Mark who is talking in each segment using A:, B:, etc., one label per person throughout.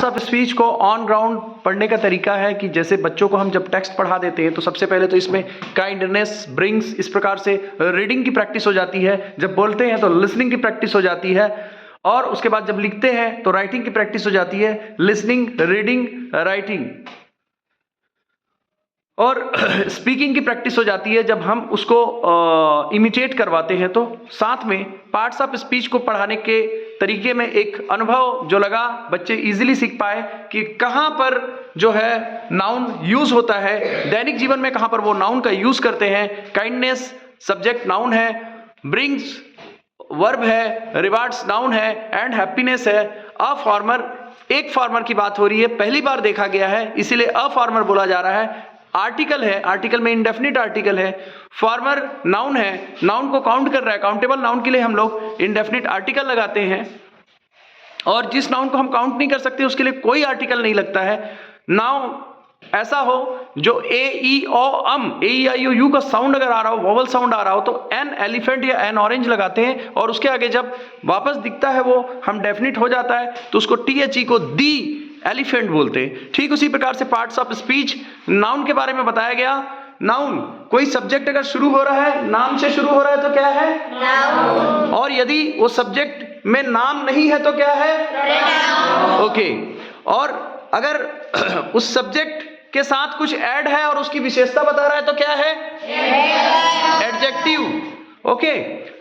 A: Of speech को on ground पढ़ने का तरीका है कि जैसे बच्चों को हम जब टेक्स्ट पढ़ा देते हैं तो सबसे पहले तो इसमें काइंडनेस, ब्रिंग्स, इस प्रकार से रीडिंग की प्रैक्टिस हो जाती है। जब बोलते हैं तो लिसनिंग की प्रैक्टिस हो जाती है और उसके बाद जब लिखते हैं तो राइटिंग की प्रैक्टिस हो जाती है। लिसनिंग, रीडिंग, राइटिंग और स्पीकिंग की प्रैक्टिस हो जाती है जब हम उसको इमिटेट करवाते हैं। तो साथ में पार्ट्स ऑफ स्पीच को पढ़ाने के तरीके में एक अनुभव जो लगा, बच्चे इजीली सीख पाए कि कहाँ पर जो है नाउन यूज होता है, दैनिक जीवन में कहाँ पर वो नाउन का यूज करते हैं। काइंडनेस सब्जेक्ट नाउन है, ब्रिंग्स वर्ब है, रिवार्ड्स नाउन है एंड हैप्पीनेस है। अ फार्मर, एक फार्मर की बात हो रही है, पहली बार देखा गया है इसीलिए अ फार्मर बोला जा रहा है। आर्टिकल है, आर्टिकल में इंडेफिनिट आर्टिकल है। फार्मर नाउन है, नाउन को काउंट कर रहा है, काउंटेबल नाउन के लिए हम लोग इंडेफिनिट आर्टिकल लगाते हैं और जिस नाउन को हम काउंट नहीं कर सकते उसके लिए कोई आर्टिकल नहीं लगता है। नाउन ऐसा हो जो ए ई ओ अम, ए ई आई ओ यू का साउंड अगर आ रहा हो, वोवल साउंड आ रहा हो तो एन एलिफेंट या एन ऑरेंज लगाते हैं और उसके आगे जब वापस दिखता है वो हम डेफिनिट हो जाता है तो उसको टी एच ई को दी एलिफेंट बोलते हैं। ठीक उसी प्रकार से पार्ट्स ऑफ स्पीच नाउन के बारे में बताया गया। नाउन, कोई सब्जेक्ट अगर शुरू हो रहा है, नाम से शुरू हो रहा है तो क्या है? नाउन। और यदि वो सब्जेक्ट में नाम नहीं है तो क्या है? प्रोनाउन। ओके, और अगर उस सब्जेक्ट के साथ कुछ ऐड है और उसकी विशेषता बता रहा है तो क्या है? एडजेक्टिव। ओके,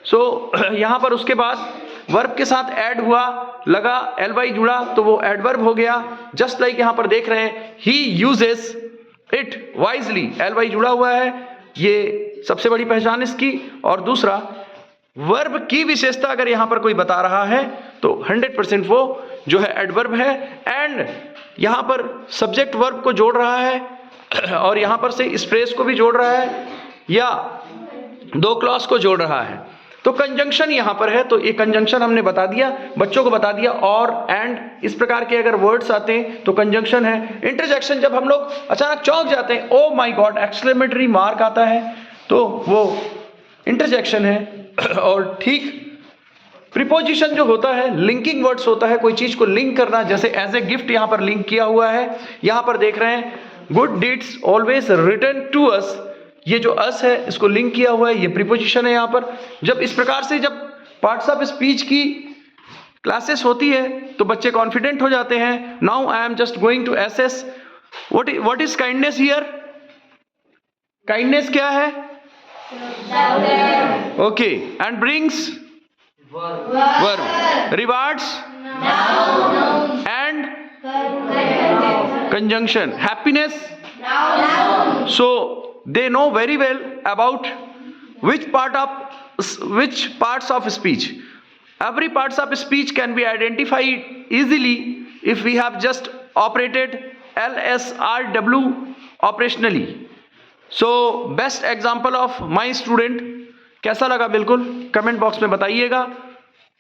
A: सो यहां पर उसके बाद वर्ब के साथ ऐड हुआ, लगा एल वाई जुड़ा तो वो एडवर्ब हो गया। जस्ट लाइक यहां पर देख रहे हैं, he uses it wisely, L Y जुड़ा हुआ है, ये सबसे बड़ी पहचान इसकी। और दूसरा, वर्ब की विशेषता अगर यहां पर कोई बता रहा है तो 100% वो जो है एडवर्ब है। एंड यहां पर सब्जेक्ट वर्ब को जोड़ रहा है और यहां पर से इस फ्रेज को भी जोड़ रहा है या दो क्लॉज को जोड़ रहा है। तो कंजंक्शन यहां पर है, तो ये कंजंक्शन हमने बता दिया, बच्चों को बता दिया। और एंड इस प्रकार के अगर वर्ड्स आते हैं तो कंजंक्शन है। इंटरजेक्शन, जब हम लोग अचानक चौंक जाते हैं, oh my God, exclamatory mark आता है तो वो इंटरजेक्शन है। और ठीक प्रीपोजिशन जो होता है, लिंकिंग वर्ड्स होता है, कोई चीज को लिंक करना, जैसे एज ए गिफ्ट यहां पर लिंक किया हुआ है। यहां पर देख रहे हैं, good deeds always return to us, ये जो अस है इसको लिंक किया हुआ है, ये प्रीपोजिशन है यहां पर। जब इस प्रकार से जब पार्ट्स ऑफ स्पीच की क्लासेस होती है तो बच्चे कॉन्फिडेंट हो जाते हैं। Now I am just going to assess what is kindness here. Kindness क्या है? Okay, and brings verb, rewards noun and conjunction, happiness noun. So they know very well about which parts of speech. Every parts of speech can be identified easily if we have just operated LSRW operationally. So best example of my student, कैसा लगा बिल्कुल comment box में बताइएगा।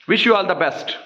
A: Wish you all the best.